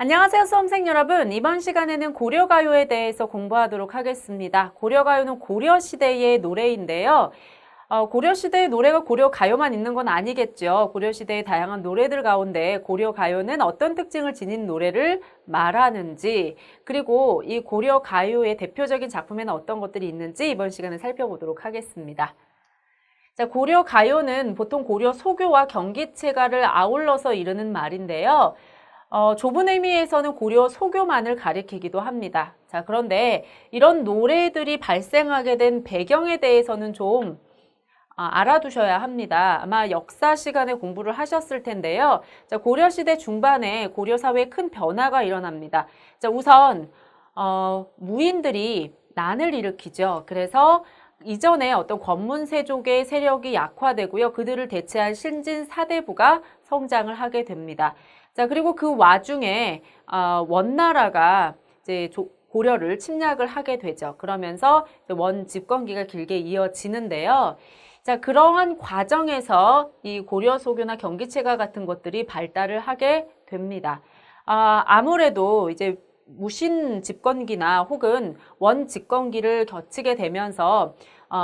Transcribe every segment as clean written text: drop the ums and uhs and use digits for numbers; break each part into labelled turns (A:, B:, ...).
A: 안녕하세요, 수험생 여러분. 이번 시간에는 고려가요에 대해서 공부하도록 하겠습니다. 고려가요는 고려시대의 노래인데요. 고려시대의 노래가 고려가요만 있는 건 아니겠죠. 고려시대의 다양한 노래들 가운데 고려가요는 어떤 특징을 지닌 노래를 말하는지, 그리고 이 고려가요의 대표적인 작품에는 어떤 것들이 있는지 이번 시간에 살펴보도록 하겠습니다. 자, 고려가요는 보통 고려 소교와 경기체가를 아울러서 이르는 말인데요. 좁은 의미에서는 고려 소교만을 가리키기도 합니다. 자, 그런데 이런 노래들이 발생하게 된 배경에 대해서는 좀 알아두셔야 합니다. 아마 역사 시간에 공부를 하셨을 텐데요. 자, 고려시대 중반에 고려 사회에 큰 변화가 일어납니다. 자, 우선 무인들이 난을 일으키죠. 그래서 이전에 어떤 권문세족의 세력이 약화되고요. 그들을 대체한 신진 사대부가 성장을 하게 됩니다. 자, 그리고 그 와중에 원나라가 이제 고려를 침략을 하게 되죠. 그러면서 원 집권기가 길게 이어지는데요. 자, 그러한 과정에서 이 고려 소교나 경기체가 같은 것들이 발달을 하게 됩니다. 아무래도 이제 무신 집권기나 혹은 원 집권기를 거치게 되면서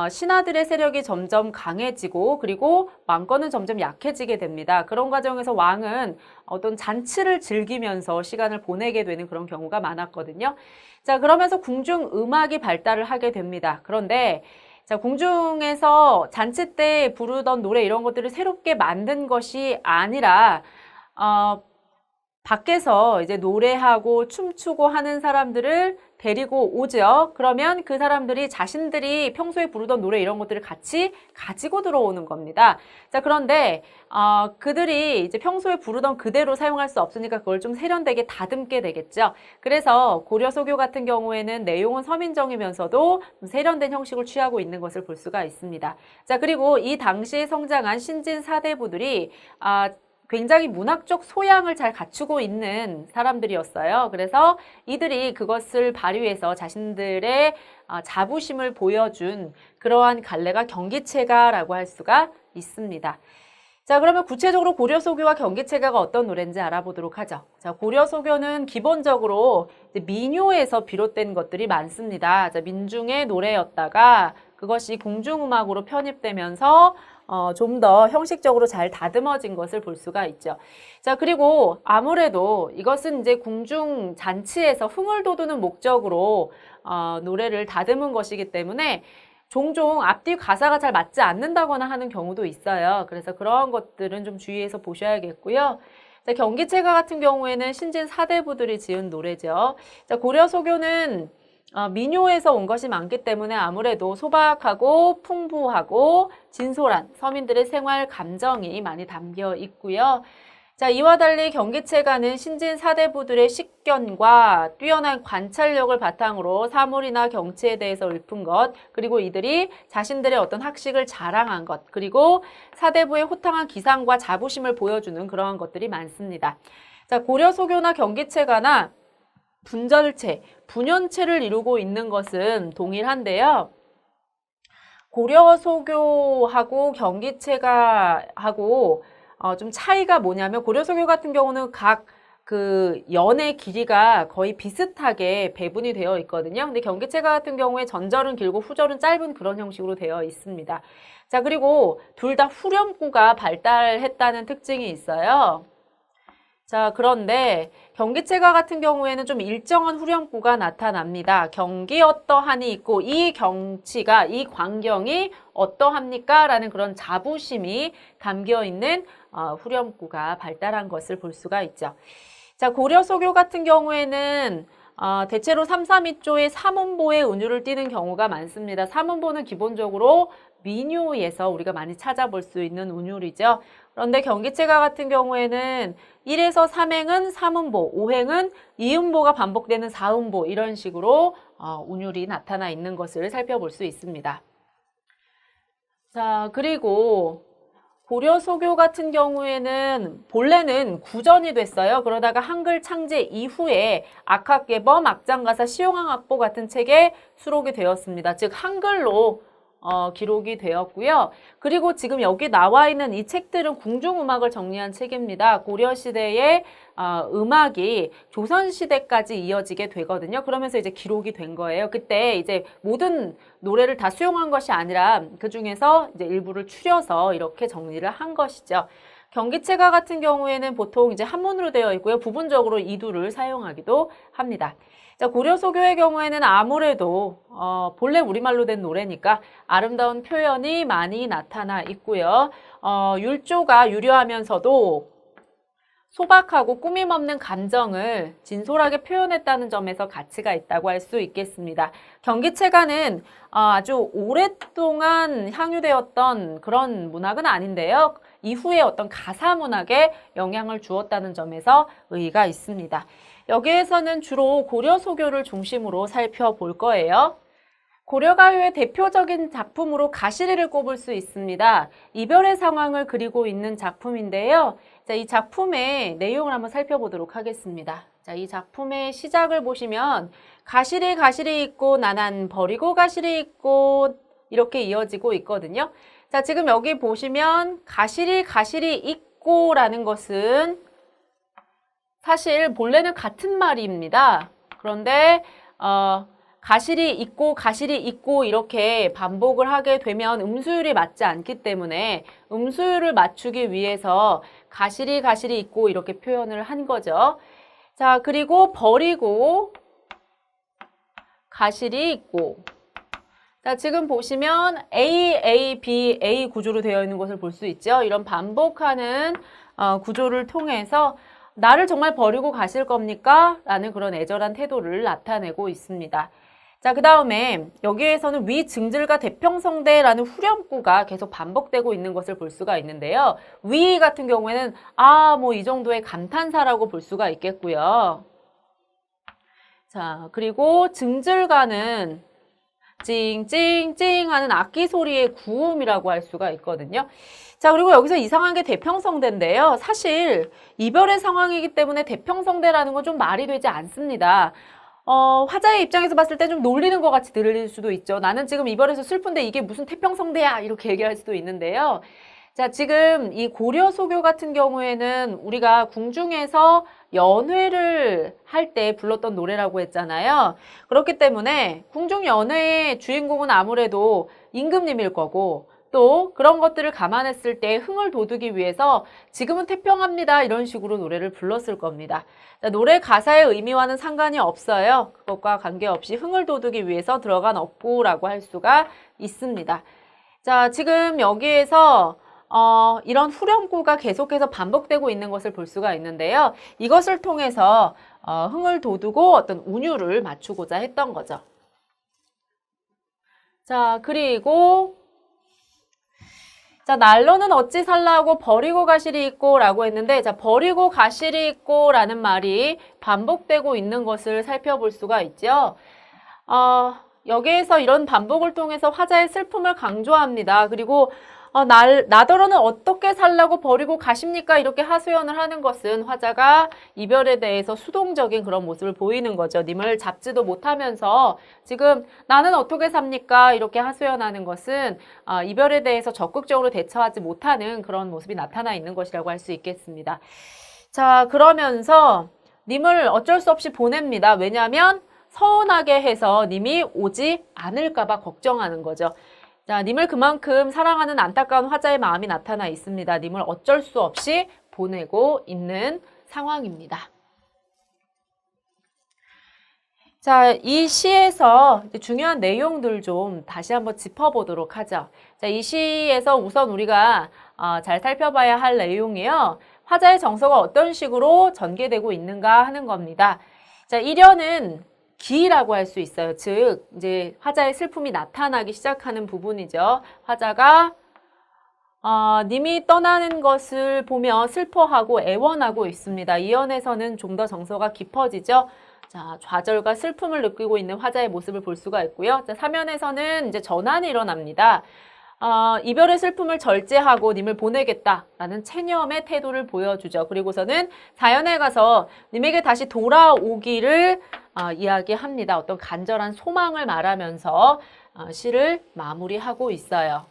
A: 신하들의 세력이 점점 강해지고 그리고 왕권은 점점 약해지게 됩니다. 그런 과정에서 왕은 어떤 잔치를 즐기면서 시간을 보내게 되는 그런 경우가 많았거든요. 자, 그러면서 궁중 음악이 발달을 하게 됩니다. 그런데 자, 궁중에서 잔치 때 부르던 노래 이런 것들을 새롭게 만든 것이 아니라 밖에서 이제 노래하고 춤추고 하는 사람들을 데리고 오죠. 그러면 그 사람들이 자신들이 평소에 부르던 노래 이런 것들을 같이 가지고 들어오는 겁니다. 자, 그런데 그들이 이제 평소에 부르던 그대로 사용할 수 없으니까 그걸 좀 세련되게 다듬게 되겠죠. 그래서 고려 소교 같은 경우에는 내용은 서민정이면서도 세련된 형식을 취하고 있는 것을 볼 수가 있습니다. 자, 그리고 이 당시에 성장한 신진 사대부들이 굉장히 문학적 소양을 잘 갖추고 있는 사람들이었어요. 그래서 이들이 그것을 발휘해서 자신들의 자부심을 보여준 그러한 갈래가 경기체가라고 할 수가 있습니다. 자, 그러면 구체적으로 고려 소교와 경기체가가 어떤 노래인지 알아보도록 하죠. 자, 고려 소교는 기본적으로 이제 민요에서 비롯된 것들이 많습니다. 자, 민중의 노래였다가 그것이 궁중음악으로 편입되면서 좀 더 형식적으로 잘 다듬어진 것을 볼 수가 있죠. 자, 그리고 아무래도 이것은 이제 궁중 잔치에서 흥을 돋우는 목적으로 노래를 다듬은 것이기 때문에 종종 앞뒤 가사가 잘 맞지 않는다거나 하는 경우도 있어요. 그래서 그런 것들은 좀 주의해서 보셔야겠고요. 자, 경기체가 같은 경우에는 신진 사대부들이 지은 노래죠. 자, 고려 소교는 민요에서 온 것이 많기 때문에 아무래도 소박하고 풍부하고 진솔한 서민들의 생활 감정이 많이 담겨 있고요. 자, 이와 달리 경기체가는 신진 사대부들의 식견과 뛰어난 관찰력을 바탕으로 사물이나 경치에 대해서 읊은 것, 그리고 이들이 자신들의 어떤 학식을 자랑한 것, 그리고 사대부의 호탕한 기상과 자부심을 보여주는 그러한 것들이 많습니다. 자, 고려 소교나 경기체가나 분절체, 분연체를 이루고 있는 것은 동일한데요. 고려 소교하고 경기체가하고 좀 차이가 뭐냐면 고려 소교 같은 경우는 각 그 연의 길이가 거의 비슷하게 배분이 되어 있거든요. 근데 경기체가 같은 경우에 전절은 길고 후절은 짧은 그런 형식으로 되어 있습니다. 자, 그리고 둘 다 후렴구가 발달했다는 특징이 있어요. 자, 그런데 경기체가 같은 경우에는 좀 일정한 후렴구가 나타납니다. 경기 어떠하니 있고 이 경치가, 이 광경이 어떠합니까? 라는 그런 자부심이 담겨있는 후렴구가 발달한 것을 볼 수가 있죠. 자, 고려 소교 같은 경우에는 대체로 332조의 삼음보의 운율을 띠는 경우가 많습니다. 삼음보는 기본적으로 민요에서 우리가 많이 찾아볼 수 있는 운율이죠. 그런데 경기체가 같은 경우에는 1에서 3행은 3음보, 5행은 2음보가 반복되는 4음보 이런 식으로 운율이 나타나 있는 것을 살펴볼 수 있습니다. 자, 그리고 고려 소교 같은 경우에는 본래는 구전이 됐어요. 그러다가 한글 창제 이후에 악학개범, 악장가사, 시용왕악보 같은 책에 수록이 되었습니다. 즉 한글로 기록이 되었고요. 그리고 지금 여기 나와 있는 이 책들은 궁중음악을 정리한 책입니다. 고려시대의 음악이 조선시대까지 이어지게 되거든요. 그러면서 이제 기록이 된 거예요. 그때 이제 모든 노래를 다 수용한 것이 아니라 그 중에서 이제 일부를 추려서 이렇게 정리를 한 것이죠. 경기체가 같은 경우에는 보통 이제 한문으로 되어 있고요. 부분적으로 이두를 사용하기도 합니다. 자, 고려소교의 경우에는 아무래도 본래 우리말로 된 노래니까 아름다운 표현이 많이 나타나 있고요. 율조가 유려하면서도 소박하고 꾸밈없는 감정을 진솔하게 표현했다는 점에서 가치가 있다고 할 수 있겠습니다. 경기체가는 아주 오랫동안 향유되었던 그런 문학은 아닌데요. 이후에 어떤 가사 문학에 영향을 주었다는 점에서 의의가 있습니다. 여기에서는 주로 고려소교를 중심으로 살펴볼 거예요. 고려가요의 대표적인 작품으로 가시리를 꼽을 수 있습니다. 이별의 상황을 그리고 있는 작품인데요. 자, 이 작품의 내용을 한번 살펴보도록 하겠습니다. 자, 이 작품의 시작을 보시면 가시리 가시리 있고 나난 버리고 가시리 있고 이렇게 이어지고 있거든요. 자, 지금 여기 보시면 가시리 가시리 있고라는 것은 사실 본래는 같은 말입니다. 그런데 가시리 있고 이렇게 반복을 하게 되면 음수율이 맞지 않기 때문에 음수율을 맞추기 위해서 가시리 있고 이렇게 표현을 한 거죠. 자, 그리고 버리고 가시리 있고. 자, 지금 보시면 A, B, A 구조로 되어 있는 것을 볼 수 있죠. 이런 반복하는 구조를 통해서 나를 정말 버리고 가실 겁니까? 라는 그런 애절한 태도를 나타내고 있습니다. 자, 그 다음에 여기에서는 위 증질과 대평성대라는 후렴구가 계속 반복되고 있는 것을 볼 수가 있는데요. 위 같은 경우에는 뭐 이 정도의 감탄사라고 볼 수가 있겠고요. 자, 그리고 증질가는 찡찡찡 하는 악기 소리의 구음이라고 할 수가 있거든요. 자, 그리고 여기서 이상한 게 대평성대인데요. 사실 이별의 상황이기 때문에 대평성대라는 건 좀 말이 되지 않습니다. 화자의 입장에서 봤을 때 좀 놀리는 것 같이 들릴 수도 있죠. 나는 지금 이별해서 슬픈데 이게 무슨 태평성대야 이렇게 얘기할 수도 있는데요. 자, 지금 이 고려소교 같은 경우에는 우리가 궁중에서 연회를 할 때 불렀던 노래라고 했잖아요. 그렇기 때문에 궁중 연회의 주인공은 아무래도 임금님일 거고 또 그런 것들을 감안했을 때 흥을 돋우기 위해서 지금은 태평합니다 이런 식으로 노래를 불렀을 겁니다. 자, 노래 가사의 의미와는 상관이 없어요. 그것과 관계없이 흥을 돋우기 위해서 들어간 어구라고 할 수가 있습니다. 자, 지금 여기에서 이런 후렴구가 계속해서 반복되고 있는 것을 볼 수가 있는데요. 이것을 통해서 흥을 돋우고 어떤 운율을 맞추고자 했던 거죠. 자, 그리고 자, 난로는 어찌 살라고 버리고 가시리 있고 라고 했는데, 자, 버리고 가시리 있고 라는 말이 반복되고 있는 것을 살펴볼 수가 있죠. 여기에서 이런 반복을 통해서 화자의 슬픔을 강조합니다. 그리고 나더러는 어떻게 살라고 버리고 가십니까? 이렇게 하소연을 하는 것은 화자가 이별에 대해서 수동적인 그런 모습을 보이는 거죠. 님을 잡지도 못하면서 지금 나는 어떻게 삽니까? 이렇게 하소연하는 것은 이별에 대해서 적극적으로 대처하지 못하는 그런 모습이 나타나 있는 것이라고 할 수 있겠습니다. 자, 그러면서 님을 어쩔 수 없이 보냅니다. 왜냐하면 서운하게 해서 님이 오지 않을까 봐 걱정하는 거죠. 자, 님을 그만큼 사랑하는 안타까운 화자의 마음이 나타나 있습니다. 님을 어쩔 수 없이 보내고 있는 상황입니다. 자, 이 시에서 중요한 내용들 좀 다시 한번 짚어보도록 하죠. 자, 이 시에서 우선 우리가 잘 살펴봐야 할 내용이요. 화자의 정서가 어떤 식으로 전개되고 있는가 하는 겁니다. 자, 1연은 기라고 할 수 있어요. 즉, 이제 화자의 슬픔이 나타나기 시작하는 부분이죠. 화자가 님이 떠나는 것을 보며 슬퍼하고 애원하고 있습니다. 2연에서는 좀 더 정서가 깊어지죠. 자, 좌절과 슬픔을 느끼고 있는 화자의 모습을 볼 수가 있고요. 자, 3연에서는 이제 전환이 일어납니다. 이별의 슬픔을 절제하고 님을 보내겠다라는 체념의 태도를 보여주죠. 그리고서는 자연에 가서 님에게 다시 돌아오기를 이야기합니다. 어떤 간절한 소망을 말하면서 시를 마무리하고 있어요.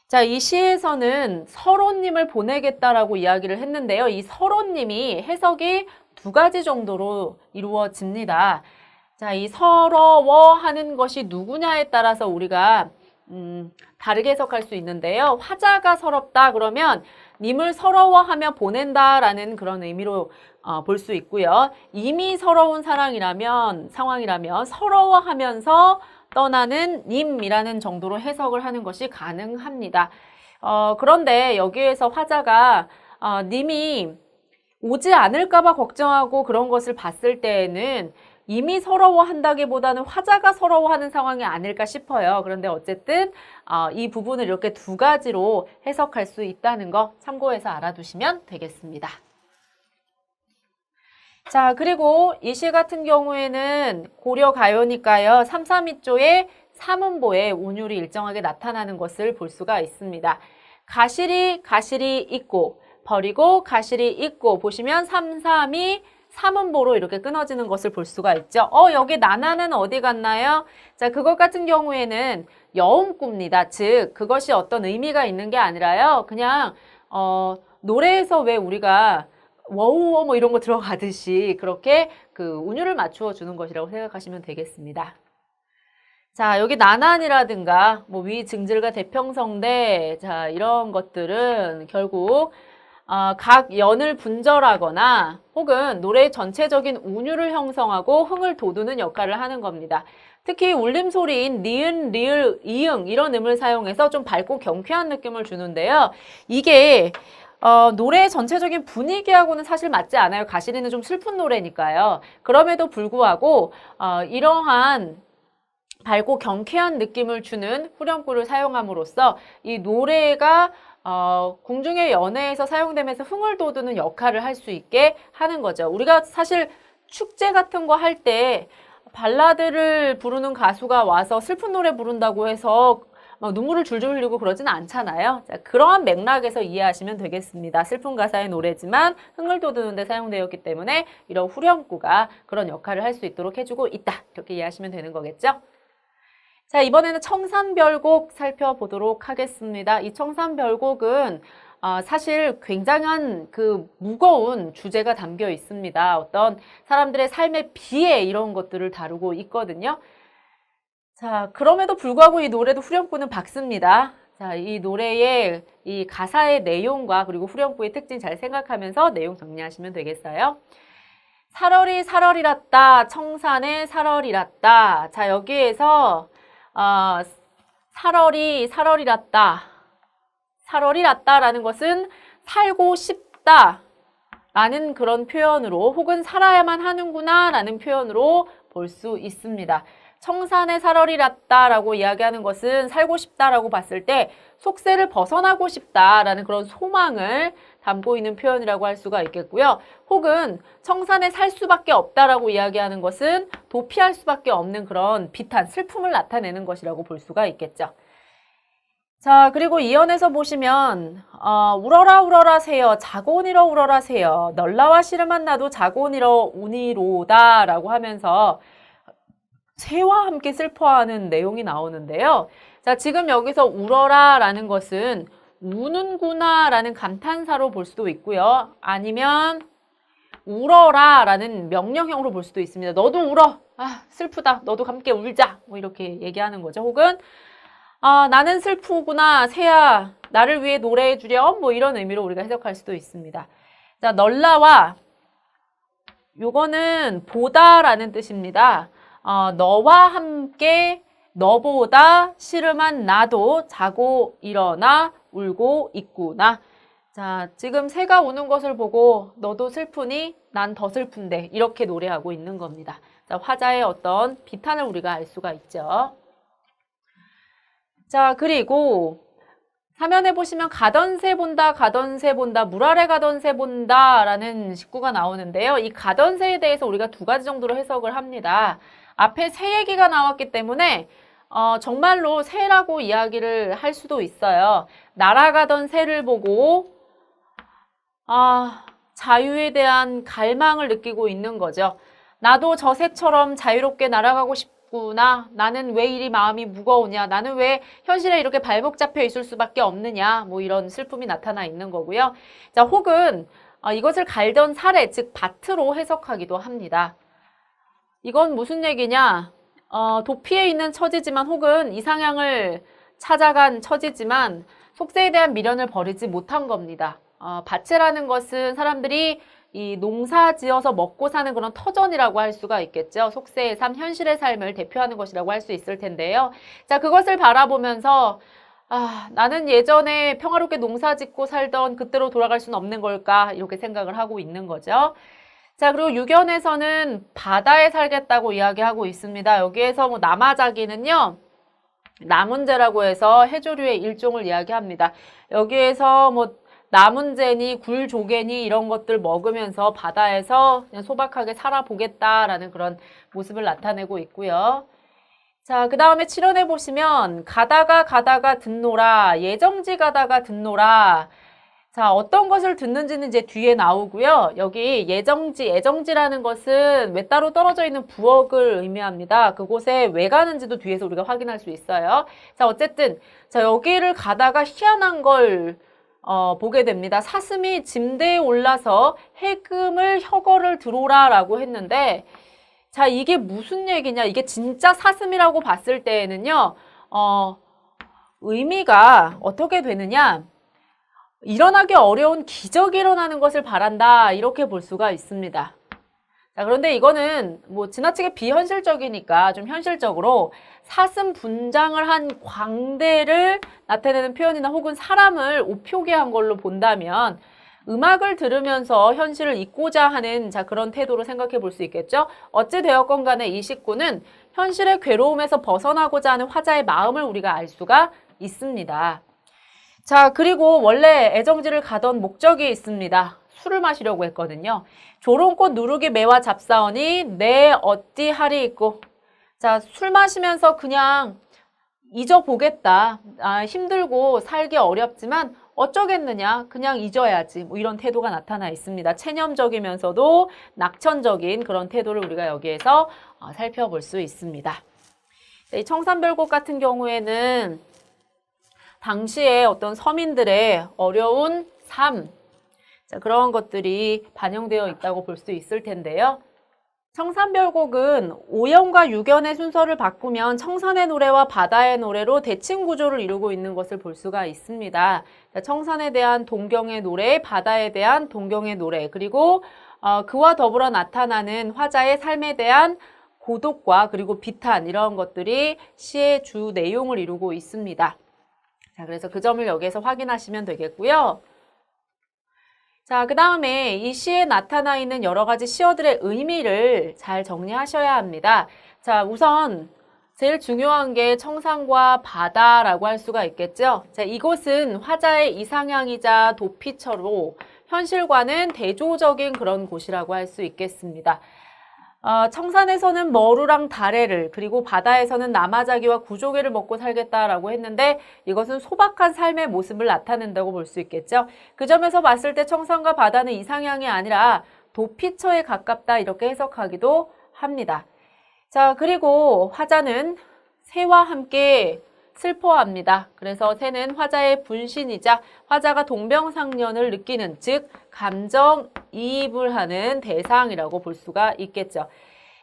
A: 자, 이 시에서는 서로님을 보내겠다라고 이야기를 했는데요. 이 서로님이 해석이 두 가지 정도로 이루어집니다. 자, 이 서러워하는 것이 누구냐에 따라서 우리가 다르게 해석할 수 있는데요. 화자가 서럽다 그러면 님을 서러워하며 보낸다라는 그런 의미로 볼 수 있고요. 이미 서러운 상황이라면 서러워하면서 떠나는 님이라는 정도로 해석을 하는 것이 가능합니다. 그런데 여기에서 화자가 님이 오지 않을까봐 걱정하고 그런 것을 봤을 때에는 이미 서러워한다기보다는 화자가 서러워하는 상황이 아닐까 싶어요. 그런데 어쨌든 이 부분을 이렇게 두 가지로 해석할 수 있다는 거 참고해서 알아두시면 되겠습니다. 자, 그리고 이 시 같은 경우에는 고려가요니까요. 332조의 삼음보에 운율이 일정하게 나타나는 것을 볼 수가 있습니다. 가실이 있고 버리고 가실이 있고 보시면 332 삼음보로 이렇게 끊어지는 것을 볼 수가 있죠. 여기 나나는 어디 갔나요? 자, 그것 같은 경우에는 여음구입니다. 즉, 그것이 어떤 의미가 있는 게 아니라요. 그냥 노래에서 왜 우리가 워우워 뭐 이런 거 들어가듯이 그렇게 그 운율을 맞추어 주는 것이라고 생각하시면 되겠습니다. 자, 여기 나난이라든가 뭐 위증질과 대평성대 자, 이런 것들은 결국 각 연을 분절하거나 혹은 노래의 전체적인 운율을 형성하고 흥을 돋우는 역할을 하는 겁니다. 특히 울림소리인 니은, 리을, 이응 이런 음을 사용해서 좀 밝고 경쾌한 느낌을 주는데요. 이게 노래의 전체적인 분위기하고는 사실 맞지 않아요. 가시리는 좀 슬픈 노래니까요. 그럼에도 불구하고 이러한 밝고 경쾌한 느낌을 주는 후렴구를 사용함으로써 이 노래가 궁중의 연회에서 사용되면서 흥을 돋우는 역할을 할 수 있게 하는 거죠. 우리가 사실 축제 같은 거 할 때 발라드를 부르는 가수가 와서 슬픈 노래 부른다고 해서 막 눈물을 줄줄 흘리고 그러지는 않잖아요. 자, 그러한 맥락에서 이해하시면 되겠습니다. 슬픈 가사의 노래지만 흥을 돋우는 데 사용되었기 때문에 이런 후렴구가 그런 역할을 할 수 있도록 해주고 있다. 이렇게 이해하시면 되는 거겠죠? 자, 이번에는 청산별곡 살펴보도록 하겠습니다. 이 청산별곡은 사실 굉장한 그 무거운 주제가 담겨 있습니다. 어떤 사람들의 삶의 비애 이런 것들을 다루고 있거든요. 자, 그럼에도 불구하고 이 노래도 후렴구는 밝습니다. 자, 이 노래의 이 가사의 내용과 그리고 후렴구의 특징 잘 생각하면서 내용 정리하시면 되겠어요. 살얼이 살얼이랐다, 청산의 살얼이랐다. 자, 여기에서 살얼이 살얼이랐다. 살얼이랐다라는 것은 살고 싶다 라는 그런 표현으로 혹은 살아야만 하는구나 라는 표현으로 볼 수 있습니다. 청산의 살얼이랐다라고 이야기하는 것은 살고 싶다라고 봤을 때 속세를 벗어나고 싶다라는 그런 소망을 담고 있는 표현이라고 할 수가 있겠고요. 혹은 청산에 살 수밖에 없다라고 이야기하는 것은 도피할 수밖에 없는 그런 비탄, 슬픔을 나타내는 것이라고 볼 수가 있겠죠. 자, 그리고 이연에서 보시면 울어라 울어라 새여 자고니러 울어라 새여 널라와 시름한 나도 자고니러 우니로다 라고 하면서 새와 함께 슬퍼하는 내용이 나오는데요. 자, 지금 여기서 울어라 라는 것은 우는구나 라는 감탄사로 볼 수도 있고요. 아니면 울어라 라는 명령형으로 볼 수도 있습니다. 너도 울어. 슬프다. 너도 함께 울자. 뭐 이렇게 얘기하는 거죠. 혹은 나는 슬프구나. 새야. 나를 위해 노래해 주렴. 뭐 이런 의미로 우리가 해석할 수도 있습니다. 자, 널라와 요거는 보다라는 뜻입니다. 너와 함께 너보다 시름한 나도 자고 일어나 울고 있구나. 자, 지금 새가 우는 것을 보고 너도 슬프니 난 더 슬픈데 이렇게 노래하고 있는 겁니다. 자, 화자의 어떤 비탄을 우리가 알 수가 있죠. 자, 그리고 화면에 보시면 가던 새 본다, 가던 새 본다, 물 아래 가던 새 본다 라는 식구가 나오는데요. 이 가던 새에 대해서 우리가 두 가지 정도로 해석을 합니다. 앞에 새 얘기가 나왔기 때문에 정말로 새라고 이야기를 할 수도 있어요. 날아가던 새를 보고 자유에 대한 갈망을 느끼고 있는 거죠. 나도 저 새처럼 자유롭게 날아가고 싶구나. 나는 왜 이리 마음이 무거우냐. 나는 왜 현실에 이렇게 발목 잡혀 있을 수밖에 없느냐. 뭐 이런 슬픔이 나타나 있는 거고요. 자, 혹은 이것을 갈던 사례, 즉 밭으로 해석하기도 합니다. 이건 무슨 얘기냐? 도피해 있는 처지지만 혹은 이상향을 찾아간 처지지만 속세에 대한 미련을 버리지 못한 겁니다. 밭이라는 것은 사람들이 이 농사 지어서 먹고 사는 그런 터전이라고 할 수가 있겠죠. 속세의 삶, 현실의 삶을 대표하는 것이라고 할 수 있을 텐데요. 자, 그것을 바라보면서 나는 예전에 평화롭게 농사 짓고 살던 그때로 돌아갈 수는 없는 걸까? 이렇게 생각을 하고 있는 거죠. 자, 그리고 유견에서는 바다에 살겠다고 이야기하고 있습니다. 여기에서 뭐 남아자기는요, 나문제라고 해서 해조류의 일종을 이야기합니다. 여기에서 뭐 나문제니 굴조개니 이런 것들 먹으면서 바다에서 그냥 소박하게 살아보겠다라는 그런 모습을 나타내고 있고요. 자, 그 다음에 7원에 보시면 가다가 듣노라, 예정지 가다가 듣노라. 자, 어떤 것을 듣는지는 이제 뒤에 나오고요. 여기 애정지라는 것은 외따로 떨어져 있는 부엌을 의미합니다. 그곳에 왜 가는지도 뒤에서 우리가 확인할 수 있어요. 자, 어쨌든 자, 여기를 가다가 희한한 걸 보게 됩니다. 사슴이 짐대에 올라서 해금을 혀거를 들어오라라고 했는데, 자, 이게 무슨 얘기냐? 이게 진짜 사슴이라고 봤을 때에는요, 의미가 어떻게 되느냐? 일어나기 어려운 기적이 일어나는 것을 바란다, 이렇게 볼 수가 있습니다. 자, 그런데 이거는 뭐 지나치게 비현실적이니까 좀 현실적으로 사슴 분장을 한 광대를 나타내는 표현이나 혹은 사람을 옷표게 한 걸로 본다면 음악을 들으면서 현실을 잊고자 하는 그런 태도로 생각해 볼 수 있겠죠. 어찌 되었건 간에 이 식구는 현실의 괴로움에서 벗어나고자 하는 화자의 마음을 우리가 알 수가 있습니다. 자, 그리고 원래 애정지를 가던 목적이 있습니다. 술을 마시려고 했거든요. 조롱꽃 누르기 매와 잡사오니 내 어찌 하리 있고. 자, 술 마시면서 그냥 잊어보겠다. 힘들고 살기 어렵지만 어쩌겠느냐. 그냥 잊어야지. 뭐 이런 태도가 나타나 있습니다. 체념적이면서도 낙천적인 그런 태도를 우리가 여기에서 살펴볼 수 있습니다. 이 청산별곡 같은 경우에는 당시에 어떤 서민들의 어려운 삶, 그런 것들이 반영되어 있다고 볼 수 있을 텐데요. 청산별곡은 5연과 6연의 순서를 바꾸면 청산의 노래와 바다의 노래로 대칭 구조를 이루고 있는 것을 볼 수가 있습니다. 청산에 대한 동경의 노래, 바다에 대한 동경의 노래, 그리고 그와 더불어 나타나는 화자의 삶에 대한 고독과 그리고 비탄, 이런 것들이 시의 주 내용을 이루고 있습니다. 자, 그래서 그 점을 여기에서 확인하시면 되겠고요. 자, 그 다음에 이 시에 나타나 있는 여러 가지 시어들의 의미를 잘 정리하셔야 합니다. 자, 우선 제일 중요한 게 청산과 바다라고 할 수가 있겠죠. 자, 이곳은 화자의 이상향이자 도피처로 현실과는 대조적인 그런 곳이라고 할 수 있겠습니다. 청산에서는 머루랑 다래를, 그리고 바다에서는 남아자기와 구조개를 먹고 살겠다라고 했는데 이것은 소박한 삶의 모습을 나타낸다고 볼 수 있겠죠. 그 점에서 봤을 때 청산과 바다는 이상향이 아니라 도피처에 가깝다, 이렇게 해석하기도 합니다. 자, 그리고 화자는 새와 함께 슬퍼합니다. 그래서 새는 화자의 분신이자 화자가 동병상련을 느끼는, 즉 감정이입을 하는 대상이라고 볼 수가 있겠죠.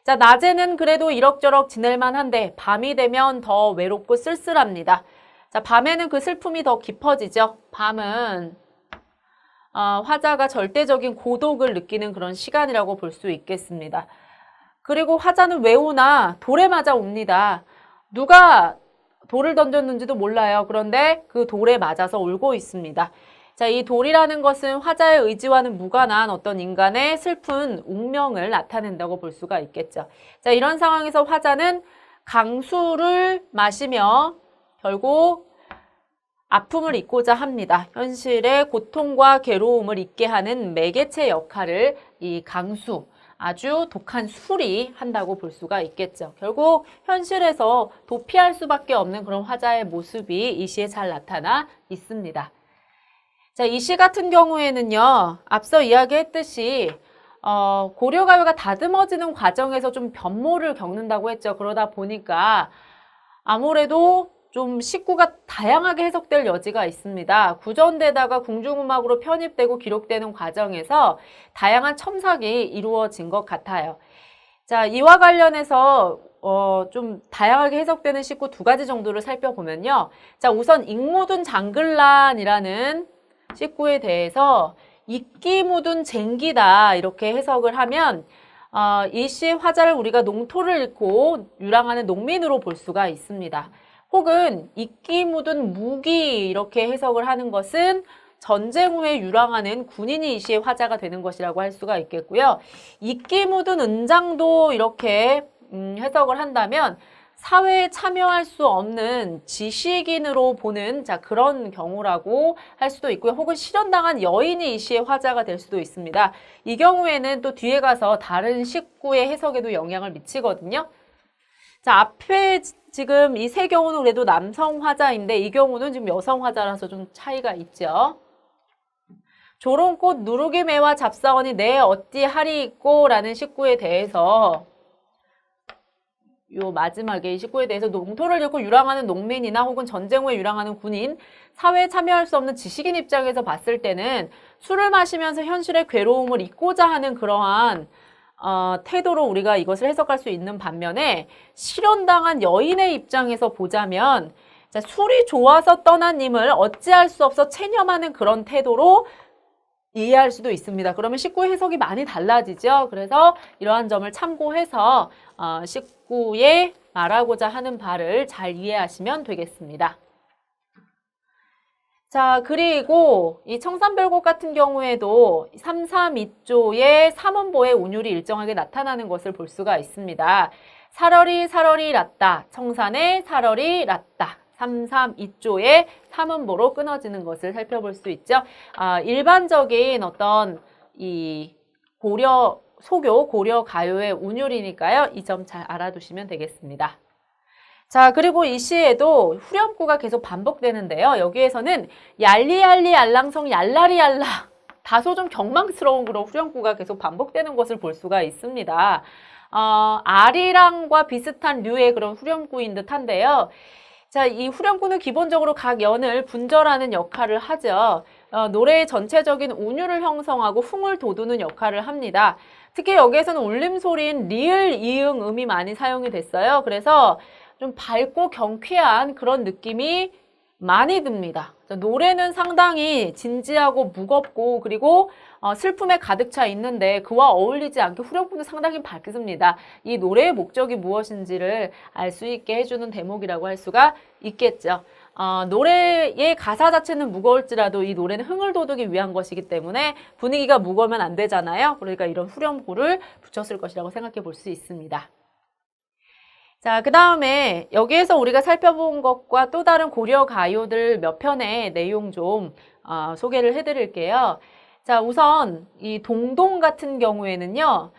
A: 자, 낮에는 그래도 이럭저럭 지낼만 한데 밤이 되면 더 외롭고 쓸쓸합니다. 자, 밤에는 그 슬픔이 더 깊어지죠. 밤은 화자가 절대적인 고독을 느끼는 그런 시간이라고 볼 수 있겠습니다. 그리고 화자는 왜 오나? 돌에 맞아 옵니다. 누가 돌을 던졌는지도 몰라요. 그런데 그 돌에 맞아서 울고 있습니다. 자, 이 돌이라는 것은 화자의 의지와는 무관한 어떤 인간의 슬픈 운명을 나타낸다고 볼 수가 있겠죠. 자, 이런 상황에서 화자는 강수를 마시며 결국 아픔을 잊고자 합니다. 현실의 고통과 괴로움을 잊게 하는 매개체 역할을 이 강수, 아주 독한 수리한다고 볼 수가 있겠죠. 결국 현실에서 도피할 수밖에 없는 그런 화자의 모습이 이 시에 잘 나타나 있습니다. 자, 이 시 같은 경우에는요, 앞서 이야기했듯이 고려가요가 다듬어지는 과정에서 좀 변모를 겪는다고 했죠. 그러다 보니까 아무래도 좀 식구가 다양하게 해석될 여지가 있습니다. 구전되다가 궁중음악으로 편입되고 기록되는 과정에서 다양한 첨삭이 이루어진 것 같아요. 자, 이와 관련해서 좀 다양하게 해석되는 식구 두 가지 정도를 살펴보면요. 자, 우선 익모둔 장글란이라는 식구에 대해서 이끼 묻은 쟁기다 이렇게 해석을 하면 이 시 화자를 우리가 농토를 잃고 유랑하는 농민으로 볼 수가 있습니다. 혹은 이끼 묻은 무기 이렇게 해석을 하는 것은 전쟁 후에 유랑하는 군인이 이 시의 화자가 되는 것이라고 할 수가 있겠고요. 이끼 묻은 은장도 이렇게 해석을 한다면 사회에 참여할 수 없는 지식인으로 보는 그런 경우라고 할 수도 있고요. 혹은 실현당한 여인이 이 시의 화자가 될 수도 있습니다. 이 경우에는 또 뒤에 가서 다른 식구의 해석에도 영향을 미치거든요. 자, 앞에 지금 이 세 경우는 그래도 남성 화자인데 이 경우는 지금 여성 화자라서 좀 차이가 있죠. 조롱꽃 누르기 매와 잡사원이 내 어찌 하리 있고 라는 식구에 대해서 요 마지막에 이 식구에 대해서 농토를 잃고 유랑하는 농민이나 혹은 전쟁 후에 유랑하는 군인, 사회에 참여할 수 없는 지식인 입장에서 봤을 때는 술을 마시면서 현실의 괴로움을 잊고자 하는 그러한 태도로 우리가 이것을 해석할 수 있는 반면에 실현당한 여인의 입장에서 보자면 자, 술이 좋아서 떠난 님을 어찌할 수 없어 체념하는 그런 태도로 이해할 수도 있습니다. 그러면 식구의 해석이 많이 달라지죠. 그래서 이러한 점을 참고해서 식구의 말하고자 하는 바를 잘 이해하시면 되겠습니다. 자, 그리고 이 청산별곡 같은 경우에도 332조의 삼음보의 운율이 일정하게 나타나는 것을 볼 수가 있습니다. 살얼이 살얼이 랐다, 청산에 살얼이 랐다. 332조의 삼음보로 끊어지는 것을 살펴볼 수 있죠. 일반적인 어떤 이 소교, 고려 가요의 운율이니까요. 이 점 잘 알아두시면 되겠습니다. 자, 그리고 이 시에도 후렴구가 계속 반복되는데요. 여기에서는 얄리얄리 알랑성 얄라리 얄라 다소 좀 경망스러운 그런 후렴구가 계속 반복되는 것을 볼 수가 있습니다. 아리랑과 비슷한 류의 그런 후렴구인 듯한데요. 자, 이 후렴구는 기본적으로 각 연을 분절하는 역할을 하죠. 노래의 전체적인 운율을 형성하고 흥을 돋우는 역할을 합니다. 특히 여기에서는 울림소리인 리을, 이응, 음이 많이 사용이 됐어요. 그래서 좀 밝고 경쾌한 그런 느낌이 많이 듭니다. 노래는 상당히 진지하고 무겁고 그리고 슬픔에 가득 차 있는데 그와 어울리지 않게 후렴구는 상당히 밝습니다. 이 노래의 목적이 무엇인지를 알 수 있게 해주는 대목이라고 할 수가 있겠죠. 노래의 가사 자체는 무거울지라도 이 노래는 흥을 돋우기 위한 것이기 때문에 분위기가 무거우면 안 되잖아요. 그러니까 이런 후렴구를 붙였을 것이라고 생각해 볼 수 있습니다. 자, 그 다음에 여기에서 우리가 살펴본 것과 또 다른 고려 가요들 몇 편의 내용 좀 소개를 해드릴게요. 자, 우선 이 동동 같은 경우에는요.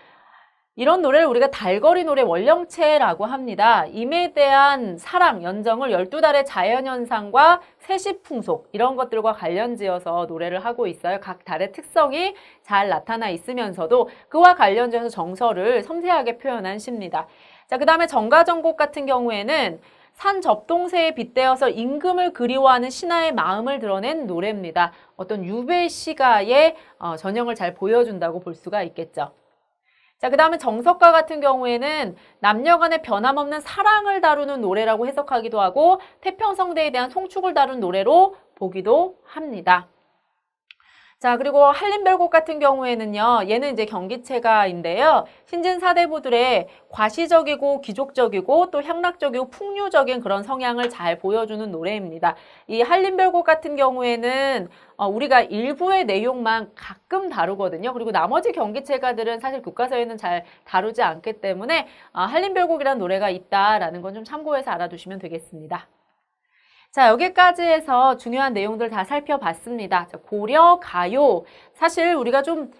A: 이런 노래를 우리가 달거리 노래 원령체라고 합니다. 임에 대한 사랑, 연정을 12달의 자연현상과 세시풍속 이런 것들과 관련지어서 노래를 하고 있어요. 각 달의 특성이 잘 나타나 있으면서도 그와 관련지어서 정서를 섬세하게 표현한 시입니다. 자, 그 다음에 정가전곡 같은 경우에는 산 접동새에 빗대어서 임금을 그리워하는 신하의 마음을 드러낸 노래입니다. 어떤 유배 시가의 전형을 잘 보여준다고 볼 수가 있겠죠. 자, 그 다음에 정석가 같은 경우에는 남녀간의 변함없는 사랑을 다루는 노래라고 해석하기도 하고 태평성대에 대한 송축을 다룬 노래로 보기도 합니다. 자, 그리고 한림별곡 같은 경우에는요, 얘는 이제 경기체가인데요. 신진 사대부들의 과시적이고 귀족적이고 또 향락적이고 풍류적인 그런 성향을 잘 보여주는 노래입니다. 이 한림별곡 같은 경우에는 우리가 일부의 내용만 가끔 다루거든요. 그리고 나머지 경기체가들은 사실 교과서에는 잘 다루지 않기 때문에 한림별곡이라는 노래가 있다라는 건 좀 참고해서 알아두시면 되겠습니다. 자, 여기까지 해서 중요한 내용들 다 살펴봤습니다. 자, 고려 가요. 사실 우리가 좀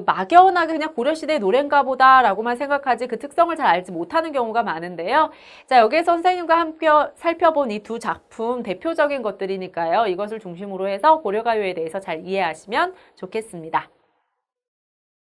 A: 막연하게 그냥 고려시대 노래인가 보다라고만 생각하지 그 특성을 잘 알지 못하는 경우가 많은데요. 자, 여기에서 선생님과 함께 살펴본 이 두 작품 대표적인 것들이니까요. 이것을 중심으로 해서 고려가요에 대해서 잘 이해하시면 좋겠습니다.